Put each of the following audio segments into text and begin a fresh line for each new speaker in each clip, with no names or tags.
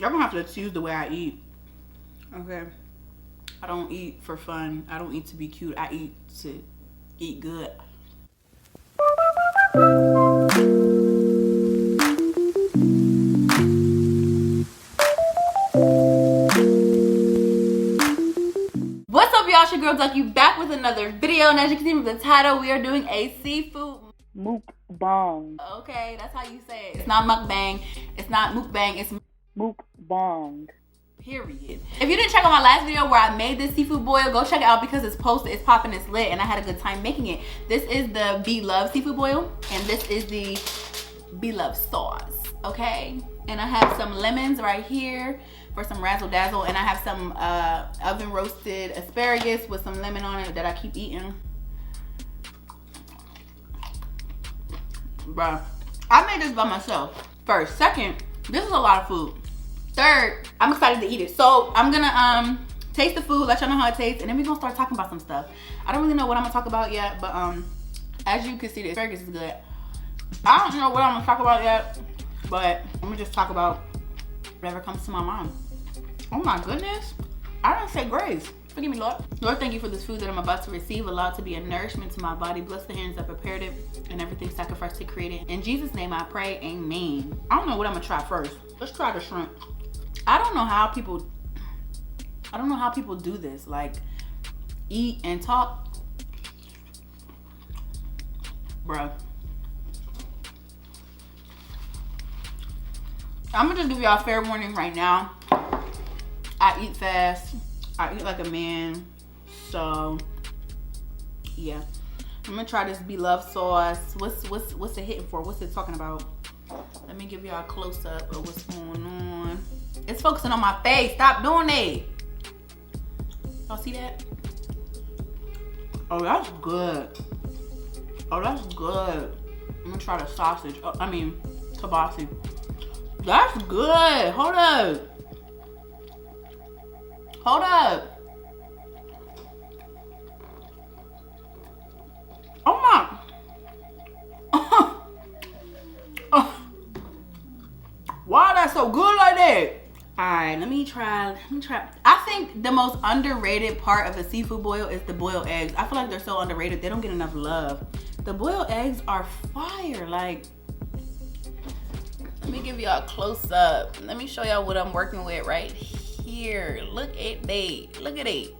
Y'all gonna have to excuse the way I eat. Okay. I don't eat for fun. I don't eat to be cute. I eat to eat good. What's up, y'all? It's your girl Ducky back with another video, and as you can see from the title, we are doing a seafood
mukbang.
Okay, that's how you say it. It's not mukbang. It's not mukbang. It's
mukbang.
Period. If you didn't check out my last video where I made this seafood boil, go check it out because it's posted, it's popping, it's lit, and I had a good time making it. This is the Be Love seafood boil, and this is the Be Love sauce, okay? And I have some lemons right here for some razzle dazzle, and I have some oven roasted asparagus with some lemon on it that I keep eating. Bruh, I made this by myself. First. Second, this is a lot of food. Third, I'm excited to eat it. So I'm gonna taste the food, let y'all know how it tastes, and then we're gonna start talking about some stuff. I don't really know what I'm gonna talk about yet, but as you can see, the asparagus is good. I don't know what I'm gonna talk about yet, but I'm gonna just talk about whatever comes to my mind. Oh my goodness, I didn't say grace. Forgive me, Lord. Lord, thank you for this food that I'm about to receive. Allow it to be a nourishment to my body. Bless the hands that prepared it and everything sacrificed to create it. In Jesus' name I pray, amen. I don't know what I'm gonna try first. Let's try the shrimp. I don't know how people do this, like eat and talk. Bruh. I'm gonna just give y'all a fair warning right now. I eat fast. I eat like a man. So yeah. I'm gonna try this Be Love sauce. What's it hitting for? What's it talking about? Let me give y'all a close up of what's going on. It's focusing on my face. Stop doing that. Y'all see that? Oh, that's good. Oh, that's good. I'm gonna try the sausage. Oh, I mean, kibasi. That's good. Hold up. Hold up. Oh my. Why that's so good like that? Alright, let me try. I think the most underrated part of a seafood boil is the boiled eggs. I feel like they're so underrated. They don't get enough love. The boiled eggs are fire. Like, let me give y'all a close up. Let me show y'all what I'm working with right here. Look at that. Look at it.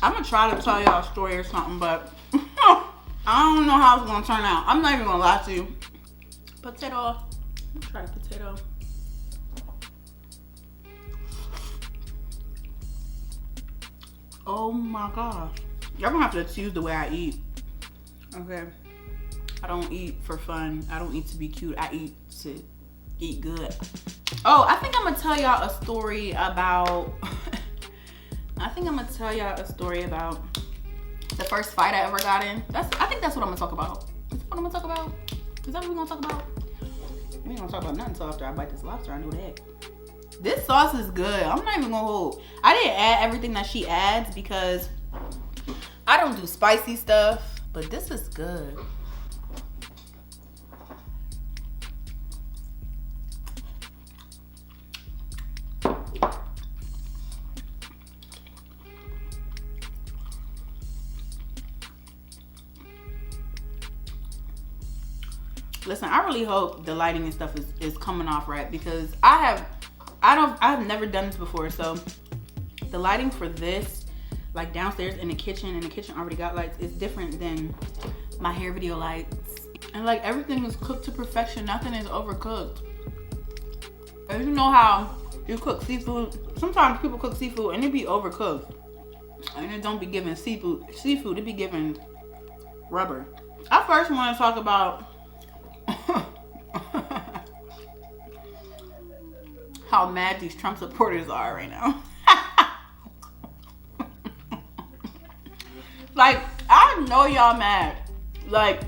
I'm gonna try to tell y'all a story or something, but I don't know how it's gonna turn out. I'm not even gonna lie to you. Potato. Let's try the potato. Oh my gosh. Y'all gonna have to excuse the way I eat. Okay. I don't eat for fun. I don't eat to be cute. I eat to eat good. Oh, I think I'm gonna tell y'all a story about the first fight I ever got in. I think that's what I'm gonna talk about. Is that what I'm gonna talk about? Is that what we're gonna talk about? We ain't gonna talk about nothing until after I bite this lobster. I know that. This sauce is good. I'm not even gonna hold. I didn't add everything that she adds because I don't do spicy stuff, but this is good. Listen, I really hope the lighting and stuff is coming off right, because I've never done this before. So the lighting for this, like downstairs in the kitchen, and the kitchen already got lights, is different than my hair video lights. And like everything is cooked to perfection. Nothing is overcooked. And you know how you cook seafood? Sometimes people cook seafood and it be overcooked. And it don't be giving seafood, it be giving rubber. I first want to talk about how mad these Trump supporters are right now. Like, I know y'all mad. Like,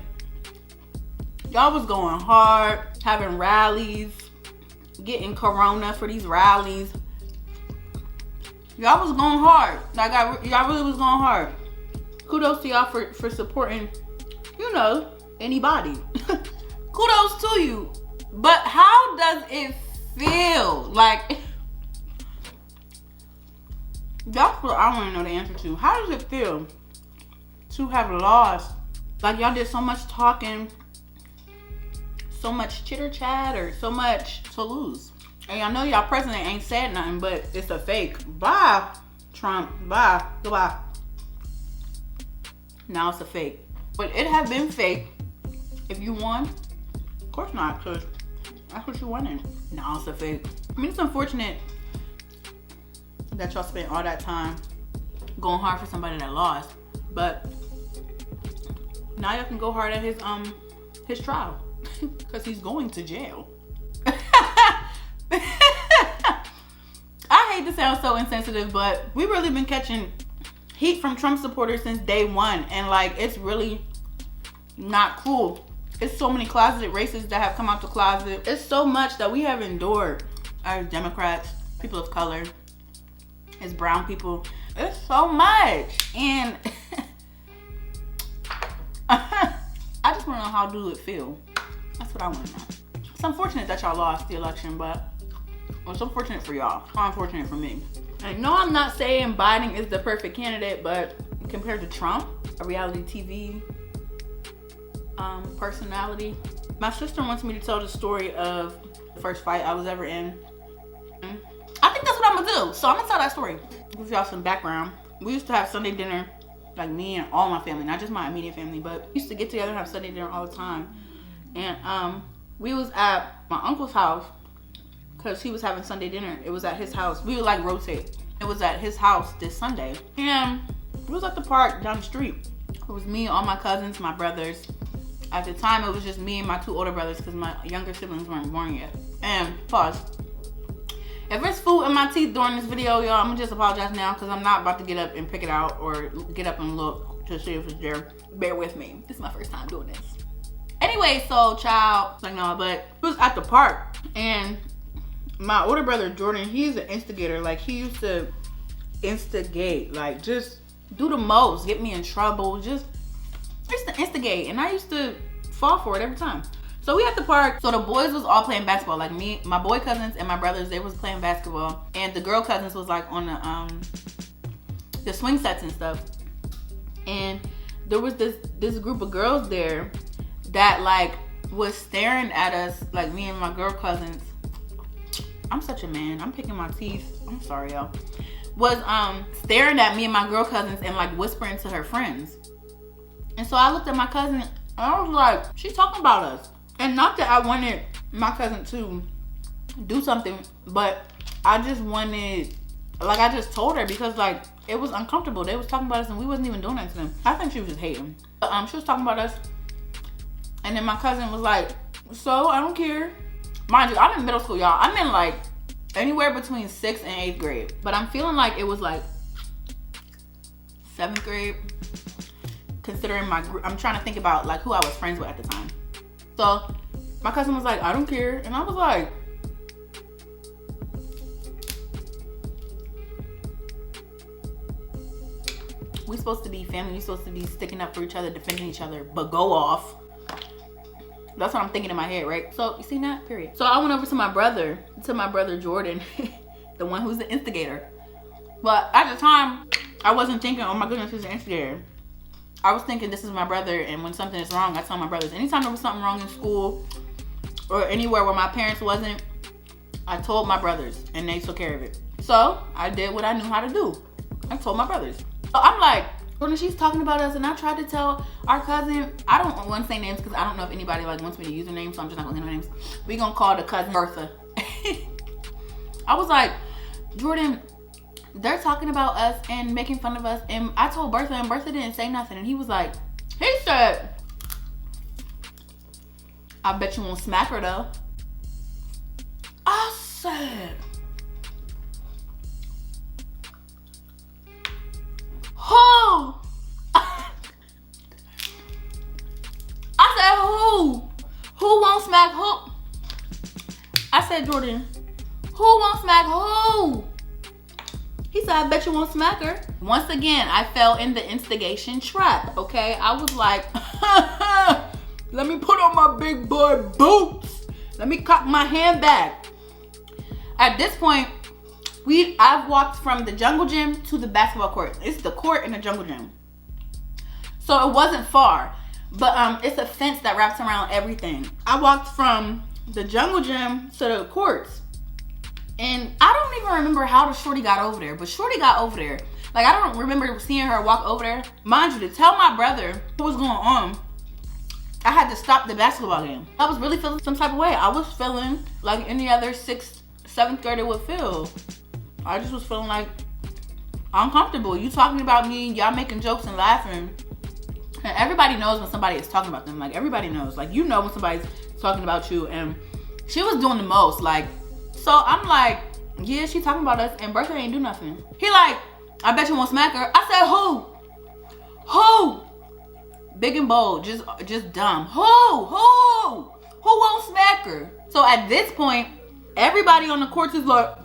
y'all was going hard, having rallies, getting corona for these rallies. Y'all was going hard. Like, y'all really was going hard. Kudos to y'all for supporting, you know, anybody. Kudos to you. But how does it feel? Like, that's what I want to know the answer to. How does it feel to have lost? Like, y'all did so much talking, so much chitter-chat, or so much to lose. And y'all know y'all president ain't said nothing, but it's a fake. Bye, Trump. Bye. Goodbye. Now it's a fake. But it had been fake if you won. Of course not, because that's what you wanted. Now it's a fake. I mean, it's unfortunate that y'all spent all that time going hard for somebody that lost. But now y'all can go hard at his trial. Because he's going to jail. I hate to sound so insensitive, but we've really been catching heat from Trump supporters since day one. And like, it's really not cool. It's so many closeted racists that have come out the closet. It's so much that we have endured as Democrats, people of color, as brown people. It's so much. And I just want to know, how do it feel? That's what I want to know. It's unfortunate that y'all lost the election, but it's unfortunate for y'all. It's unfortunate for me. And no, I'm not saying Biden is the perfect candidate, but compared to Trump, a reality TV personality, my sister wants me to tell the story of the first fight I was ever in. I think that's what I'm gonna do. So I'm gonna tell that story. Give y'all some background. We used to have Sunday dinner, like me and all my family, not just my immediate family, but we used to get together and have Sunday dinner all the time. And we was at my uncle's house because he was having Sunday dinner. It was at his house. We would like rotate. It was at his house this Sunday. And it was at the park down the street. It was me, all my cousins, my brothers. At the time, it was just me and my two older brothers because my younger siblings weren't born yet. And pause. If there's food in my teeth during this video, y'all, I'm gonna just apologize now because I'm not about to get up and pick it out or get up and look to see if it's there. Bear with me. This is my first time doing this. Anyway, so child, like no, but it was at the park. And my older brother, Jordan, he's an instigator. Like, he used to instigate, like, just do the most, get me in trouble, just to instigate. And I used to fall for it every time. So we at the park. So the boys was all playing basketball. Like me, my boy cousins and my brothers, they was playing basketball. And the girl cousins was like on the swing sets and stuff. And there was this group of girls there that like was staring at us, like me and my girl cousins. I'm such a man. I'm picking my teeth. I'm sorry, y'all. Was staring at me and my girl cousins and like whispering to her friends. And so I looked at my cousin and I was like, she's talking about us. And not that I wanted my cousin to do something, but I just wanted, like, I just told her because like it was uncomfortable. They was talking about us and we wasn't even doing that to them. I think she was just hating. But she was talking about us. And then my cousin was like, so I don't care. Mind you, I'm in middle school, y'all. I'm in like anywhere between 6th and 8th grade. But I'm feeling like it was like 7th grade. Considering my group, I'm trying to think about like who I was friends with at the time. So my cousin was like, I don't care. And I was like, we supposed to be family. We supposed to be sticking up for each other, defending each other, but go off. That's what I'm thinking in my head, right? So you see that? Period. So I went over to my brother Jordan, the one who's the instigator. But at the time, I wasn't thinking, oh my goodness, he's the instigator. I was thinking this is my brother, and when something is wrong, I tell my brothers. Anytime there was something wrong in school or anywhere where my parents wasn't, I told my brothers, and they took care of it. So I did what I knew how to do. I told my brothers. So I'm like, when she's talking about us, and I tried to tell our cousin, I don't want to say names because I don't know if anybody like wants me to use their names, so I'm just not gonna say no names. We gonna call the cousin Bertha. I was like, Jordan, they're talking about us and making fun of us. And I told Bertha, and Bertha didn't say nothing. And he was like, he said, I bet you won't smack her though. I said, who? I said, who? Who won't smack who? I said, Jordan, who won't smack who? He said, I bet you won't smack her. Once again, I fell in the instigation trap, okay? I was like, let me put on my big boy boots. Let me cock my hand back. At this point, I've walked from the jungle gym to the basketball court. It's the court and the jungle gym. So it wasn't far, but it's a fence that wraps around everything. I walked from the jungle gym to the courts, and I don't even remember how the shorty got over there, but shorty got over there. Like, I don't remember seeing her walk over there. Mind you, to tell my brother what was going on, I had to stop the basketball game. I was really feeling some type of way. I was feeling like any other 6th, 7th grader would feel. I just was feeling like uncomfortable. You talking about me, y'all making jokes and laughing. And everybody knows when somebody is talking about them. Like, everybody knows. Like, you know when somebody's talking about you. And she was doing the most. Like, so I'm like, yeah, she talking about us, and Bertha ain't do nothing. He like, I bet you won't smack her. I said, who? Who? Big and bold, just dumb. Who won't smack her? So at this point, everybody on the courts is like,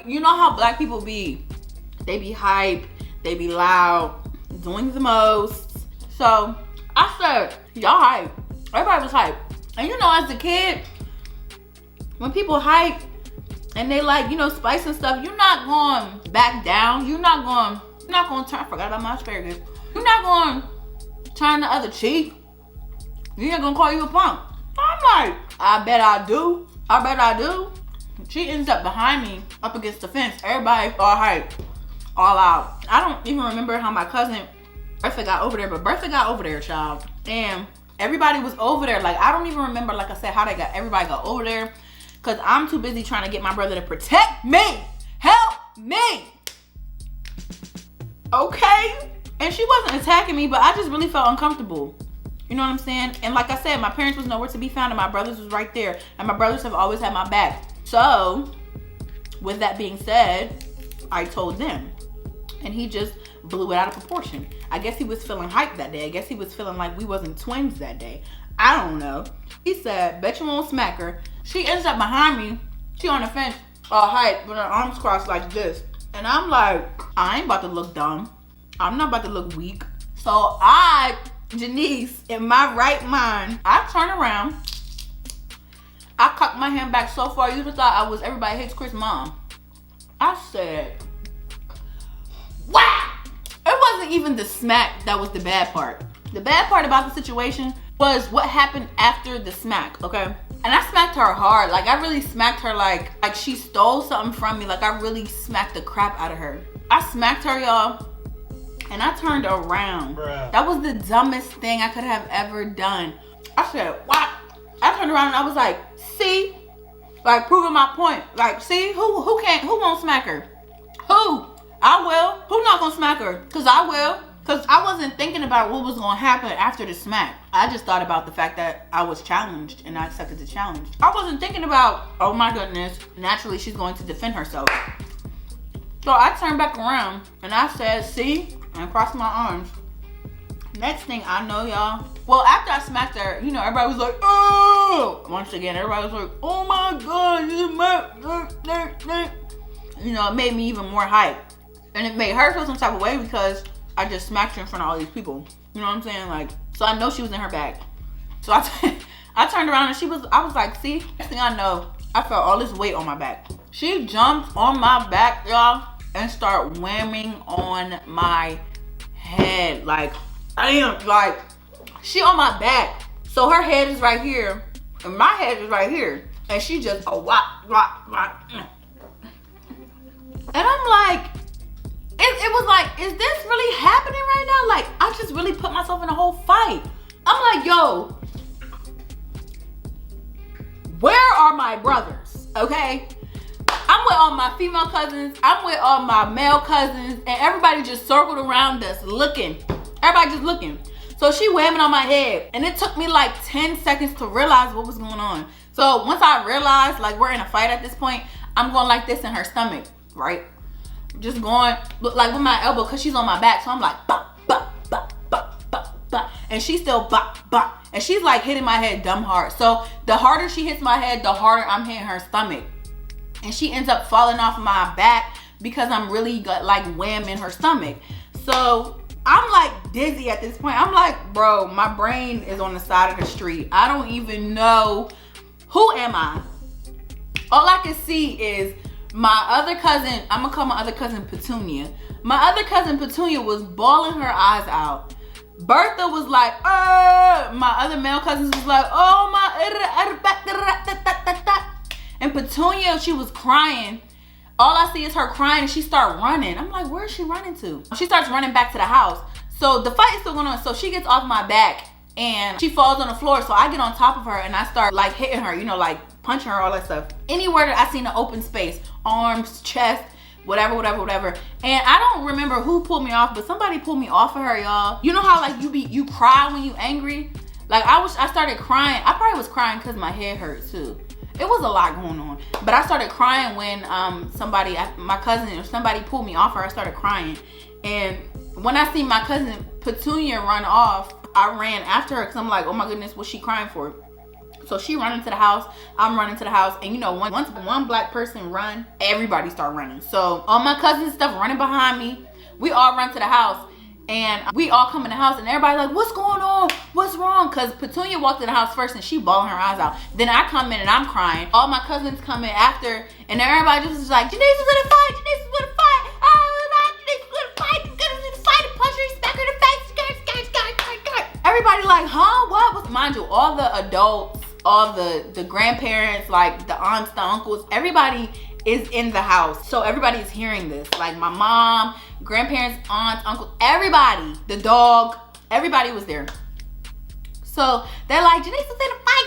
you know how black people be. They be hype, they be loud, doing the most. So I said, y'all hype. Everybody was hype. And you know, as a kid, when people hype and they like, you know, spice and stuff, you're not going back down. You're not going turn, I forgot about my asparagus. You're not going to turn the other cheek. You're not going to call you a punk. I'm like, I bet I do. She ends up behind me, up against the fence. Everybody all hype, all out. I don't even remember how my cousin Bertha got over there, but Bertha got over there, child. And everybody was over there. Like, I don't even remember, like I said, how everybody got over there. Because I'm too busy trying to get my brother to protect me. Help me. Okay? And she wasn't attacking me, but I just really felt uncomfortable. You know what I'm saying? And like I said, my parents was nowhere to be found, and my brothers was right there. And my brothers have always had my back. So, with that being said, I told them. And he just blew it out of proportion. I guess he was feeling hyped that day. I guess he was feeling like we wasn't twins that day. I don't know. He said, bet you won't smack her. She ends up behind me. She on the fence, all hyped, with her arms crossed like this. And I'm like, I ain't about to look dumb. I'm not about to look weak. So Janice, in my right mind, I turn around. I cocked my hand back so far, you'd have thought I was Everybody Hates Chris' mom. I said, wow! It wasn't even the smack that was the bad part. The bad part about the situation was what happened after the smack, okay? And I smacked her hard. Like, I really smacked her like she stole something from me. Like, I really smacked the crap out of her. I smacked her, y'all, and I turned around. Bruh. That was the dumbest thing I could have ever done. I said, what? I turned around and I was like, see? Like, proving my point. Like, see? Who won't smack her? Who? I will. Who not gonna smack her? Cause I will. Cause I wasn't thinking about what was gonna happen after the smack. I just thought about the fact that I was challenged and I accepted the challenge. I wasn't thinking about, oh my goodness, naturally she's going to defend herself. So I turned back around and I said, see? And crossed my arms. Next thing I know, y'all. Well, after I smacked her, you know, everybody was like, oh! Once again, everybody was like, oh my God, you smacked. You know, it made me even more hype. And it made her feel some type of way because I just smacked her in front of all these people. You know what I'm saying? Like, so I know she was in her bag. So I turned around and I was like, see? Next thing I know, I felt all this weight on my back. She jumped on my back, y'all, and started whamming on my head. Like, damn, like, she on my back. So her head is right here, and my head is right here. And she just, whop. And I'm like, it was like, is this really happening right now? Like, I just really put myself in a whole fight. I'm like, yo, where are my brothers, okay? I'm with all my female cousins. I'm with all my male cousins. And everybody just circled around us looking. Everybody just looking. So she whamming on my head. And it took me like 10 seconds to realize what was going on. So once I realized, like, we're in a fight at this point, I'm going like this in her stomach, right? Just going like with my elbow because she's on my back. So I'm like, bop, bop, bop, bop, bop, bop. And she's still bop, bop. And she's like hitting my head dumb hard. So the harder she hits my head, the harder I'm hitting her stomach. and she ends up falling off my back because I'm really like wham in her stomach. So I'm like dizzy at this point. I'm like, bro, my brain is on the side of the street. I don't even know, who am I? All I can see is my other cousin, I'm gonna call my other cousin Petunia. My other cousin Petunia was bawling her eyes out. Bertha was like, my other male cousins was like, oh my, and Petunia, she was crying. All I see is her crying, and she started running. I'm like, where is she running to? She starts running back to the house. So the fight is still going on. So she gets off my back and she falls on the floor. So I get on top of her and I start like hitting her, you know, like punching her, all that stuff. Anywhere that I seen an open space, arms, chest, whatever. And I don't remember who pulled me off, but somebody pulled me off of her, y'all. You know how like you cry when you angry? Like I started crying. I probably was crying because my head hurt too. It was a lot going on. But I started crying when my cousin or somebody pulled me off her. I started crying. And when I see my cousin Petunia run off, I ran after her because I'm like, oh my goodness, what's she crying for? So she running to the house, I'm running to the house. And you know, once one black person run, everybody start running. So all my cousins stuff running behind me. We all run to the house. And we all come in the house and everybody like, what's going on? What's wrong? Because Petunia walked in the house first and she bawling her eyes out. Then I come in and I'm crying. All my cousins come in after and everybody just was like, Janice was in a fight. Janice was in a fight. Oh, Janice was in a fight. You got in a fight and punch her, smack her in the face. Everybody like, huh? What? Mind you, all the adults, all the grandparents, like the aunts, the uncles, everybody is in the house. So everybody is hearing this. Like my mom, grandparents, aunts, uncles, everybody, the dog, everybody was there. So they're like, Janice was in a fight.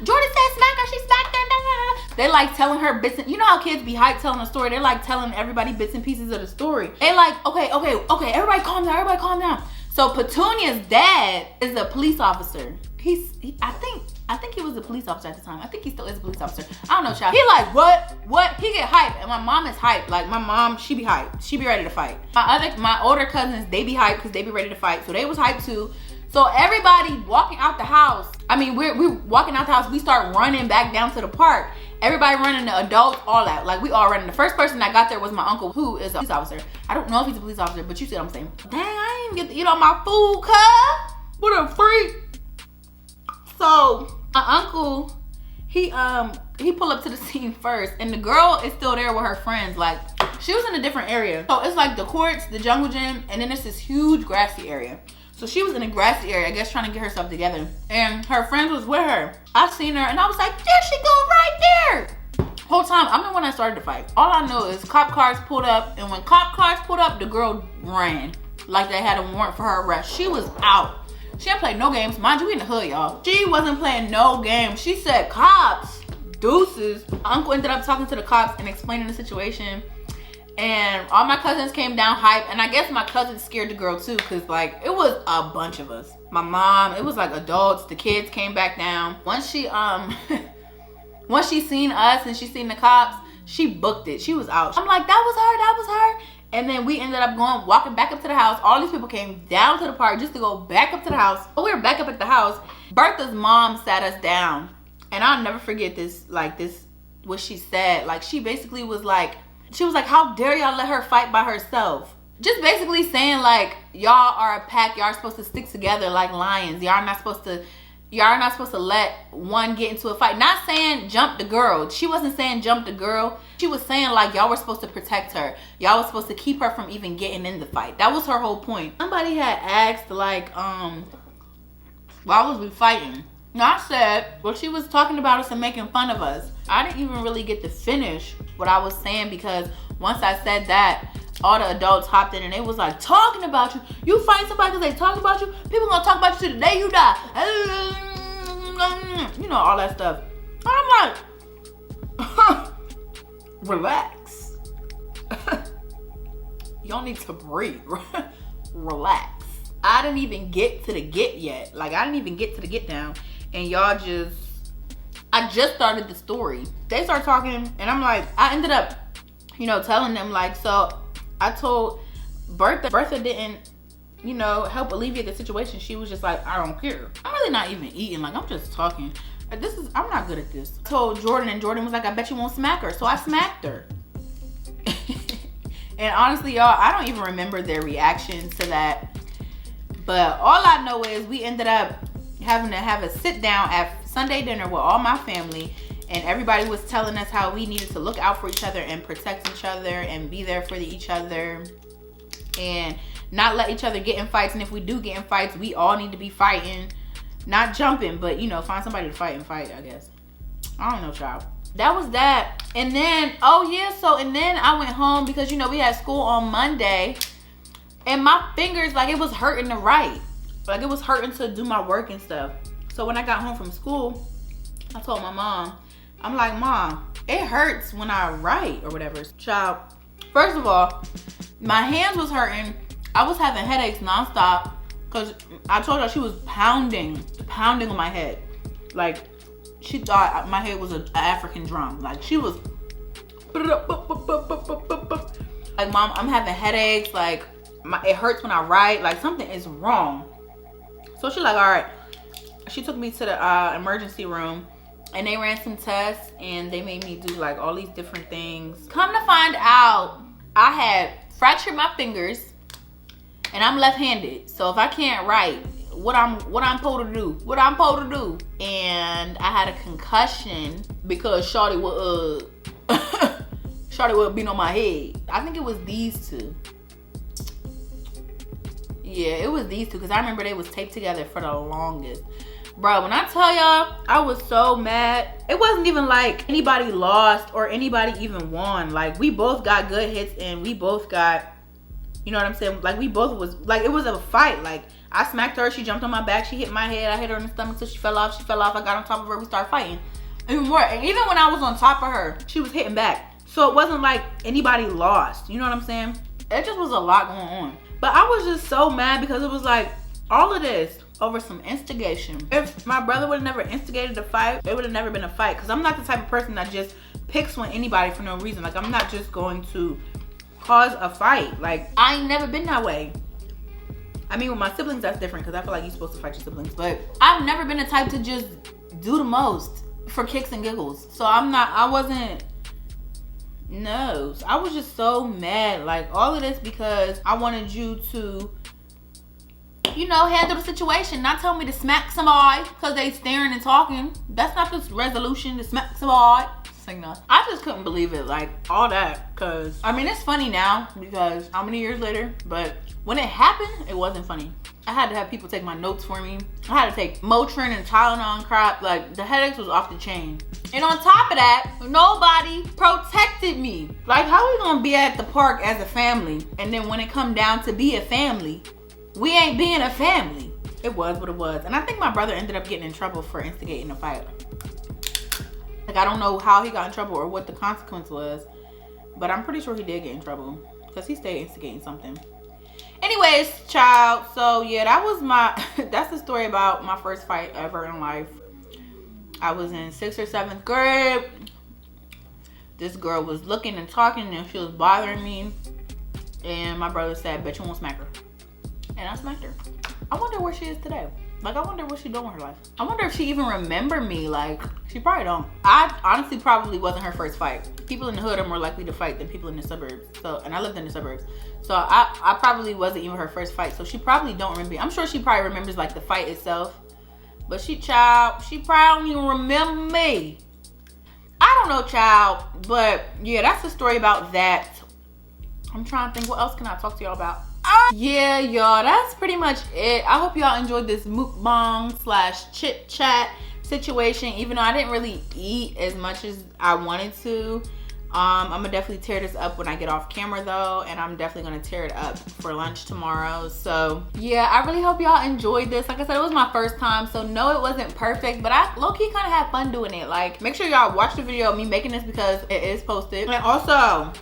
Jordan said smack her, she smacked her. They're like telling her bits and, you know how kids be hyped telling a story? They're like telling everybody bits and pieces of the story. They like, okay, everybody calm down. So Petunia's dad is a police officer. I think he was a police officer at the time. I think he still is a police officer. I don't know, child. He like, what? He get hyped. And my mom is hyped. Like my mom, she be hyped. She be ready to fight. My older cousins, they be hyped because they be ready to fight. So they was hyped too. So everybody walking out the house. I mean, we're walking out the house. We start running back down to the park. Everybody running, the adults, all that. Like we all running. The first person that got there was my uncle, who is a police officer. I don't know if he's a police officer, but you see what I'm saying. Dang, I didn't even get to eat all my food, cuz. What a freak. So my uncle, he pulled up to the scene first, and the girl is still there with her friends. Like she was in a different area. So it's like the courts, the jungle gym, and then there's this huge grassy area. So she was in a grassy area, I guess, trying to get herself together. And her friends was with her. I seen her and I was like, there she go right there. Whole time, I remember when I started the fight. All I know is cop cars pulled up, and when cop cars pulled up, the girl ran like they had a warrant for her arrest. She was out. She didn't play no games. Mind you, we in the hood, y'all. She wasn't playing no games. She said, cops, deuces. My uncle ended up talking to the cops and explaining the situation. And all my cousins came down hype. And I guess my cousins scared the girl too, because like it was a bunch of us. My mom, it was like adults, the kids came back down. Once she once she seen us and she seen the cops, she booked it. She was out. I'm like, that was her. And then we ended up walking back up to the house. All these people came down to the park just to go back up to the house. When we were back up at the house, Bertha's mom sat us down. And I'll never forget this, what she said. Like, she basically was like, how dare y'all let her fight by herself? Just basically saying like, y'all are a pack. Y'all are supposed to stick together like lions. Y'all are not supposed to let one get into a fight. Not saying jump the girl. She wasn't saying jump the girl. She was saying like y'all were supposed to protect her. Y'all was supposed to keep her from even getting in the fight. That was her whole point. Somebody had asked like, why was we fighting? And I said, well, she was talking about us and making fun of us. I didn't even really get to finish what I was saying, because once I said that, all the adults hopped in and they was like, talking about you. You fight somebody because they talking about you? People gonna talk about you till the day you die. You know, all that stuff. I'm like, relax. Y'all need to breathe. Relax. I didn't even get to the get yet. Like, I didn't even get to the get down. And y'all I just started the story. They start talking and I'm like, I ended up, telling them like, so I told Bertha didn't, help alleviate the situation. She was just like, I don't care. I'm really not even eating. Like, I'm just talking. I'm not good at this. I told Jordan, and Jordan was like, I bet you won't smack her. So I smacked her. And honestly, y'all, I don't even remember their reactions to that. But all I know is we ended up having to have a sit down at Sunday dinner with all my family. And everybody was telling us how we needed to look out for each other and protect each other and be there for each other. And not let each other get in fights. And if we do get in fights, we all need to be fighting. Not jumping, but, you know, find somebody to fight, I guess. I don't know, child. That was that. And then, oh yeah, and then I went home because, you know, we had school on Monday. And my fingers, like, it was hurting to write. Like, it was hurting to do my work and stuff. So when I got home from school, I told my mom, I'm like, Mom, it hurts when I write or whatever. Child, first of all, my hands was hurting. I was having headaches nonstop because I told her she was pounding on my head. Like, she thought my head was an African drum. Like, she was like, Mom, I'm having headaches. Like, it hurts when I write. Like, something is wrong. So she's like, all right. She took me to the emergency room. And they ran some tests and they made me do like all these different things. Come to find out, I had fractured my fingers and I'm left-handed. So if I can't write, what I'm supposed to do? And I had a concussion because Shawty would beat on my head. I think it was these two. Yeah, it was these two because I remember they was taped together for the longest. Bro, when I tell y'all, I was so mad. It wasn't even like anybody lost or anybody even won. Like, we both got good hits and we both got, you know what I'm saying? Like, we both was, like, it was a fight. Like, I smacked her, she jumped on my back, she hit my head, I hit her in the stomach till she fell off, I got on top of her, we started fighting. Even more, and even when I was on top of her, she was hitting back. So it wasn't like anybody lost, you know what I'm saying? It just was a lot going on. But I was just so mad because it was like, all of this over some instigation. If my brother would have never instigated the fight, it would have never been a fight. Because I'm not the type of person that just picks on anybody for no reason. Like, I'm not just going to cause a fight. Like, I ain't never been that way. I mean, with my siblings, that's different because I feel like you're supposed to fight your siblings. But I've never been the type to just do the most for kicks and giggles. So I was just so mad. Like, all of this because I wanted you to, you know, handle the situation. Not tell me to smack somebody because they staring and talking. That's not the resolution, to smack somebody. I just couldn't believe it, like, all that. Because, I mean, it's funny now because how many years later? But when it happened, it wasn't funny. I had to have people take my notes for me. I had to take Motrin and Tylenol and crap. Like, the headaches was off the chain. And on top of that, nobody protected me. Like, how we gonna be at the park as a family and then when it come down to be a family, we ain't being a family? It was what it was. And I think my brother ended up getting in trouble for instigating a fight. Like, I don't know how he got in trouble or what the consequence was, but I'm pretty sure he did get in trouble because he stayed instigating something. Anyways, child, so yeah, that was that's the story about my first fight ever in life. I was in 6th or 7th grade. This girl was looking and talking and she was bothering me. And my brother said, bet you won't smack her. And I smacked her. I wonder where she is today. Like, I wonder what she's doing with her life. I wonder if she even remember me. Like, she probably don't. I honestly probably wasn't her first fight. People in the hood are more likely to fight than people in the suburbs. So, and I lived in the suburbs. So I probably wasn't even her first fight. So she probably don't remember. I'm sure she probably remembers like the fight itself. But she probably don't even remember me. I don't know, child. But yeah, that's the story about that. I'm trying to think, what else can I talk to y'all about? Yeah, y'all, that's pretty much it. I hope y'all enjoyed this mukbang / chit-chat situation. Even though I didn't really eat as much as I wanted to. I'm gonna definitely tear this up when I get off camera though, and I'm definitely gonna tear it up for lunch tomorrow. So yeah, I really hope y'all enjoyed this. Like I said, it was my first time, so no, it wasn't perfect, but I low-key kind of had fun doing it. Like, make sure y'all watch the video of me making this because it is posted. And also,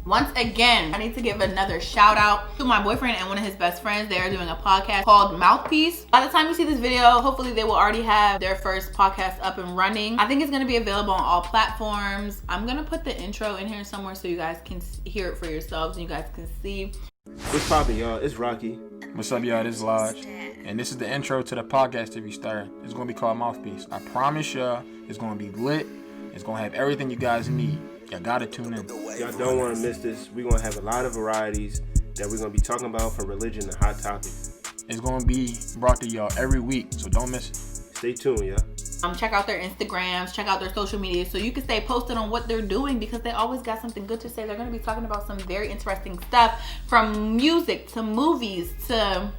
once again, I need to give another shout out to my boyfriend and one of his best friends. They are doing a podcast called Mouthpiece. By the time you see this video, hopefully they will already have their first podcast up and running. I think it's going to be available on all platforms. I'm going to put the intro in here somewhere so you guys can hear it for yourselves and you guys can see.
What's poppin', y'all? It's Rocky.
What's up, y'all? This is Lodge. And this is the intro to the podcast that we started. It's going to be called Mouthpiece. I promise y'all it's going to be lit. It's going to have everything you guys need. Y'all got to tune in.
Y'all don't want to miss this. We're going to have a lot of varieties that we're going to be talking about, from religion to hot topics.
It's going to be brought to y'all every week, so don't miss it.
Stay tuned, y'all.
Check out their Instagrams, check out their social media so you can stay posted on what they're doing, because they always got something good to say. They're going to be talking about some very interesting stuff, from music to movies to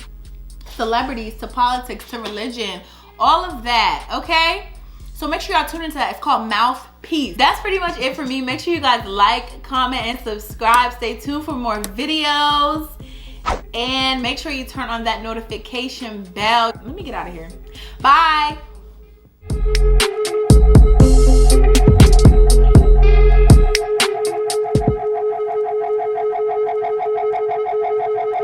celebrities to politics to religion, all of that, okay? So make sure y'all tune into that. It's called Mouthpiece. That's pretty much it for me. Make sure you guys like, comment, and subscribe. Stay tuned for more videos. And make sure you turn on that notification bell. Let me get out of here. Bye.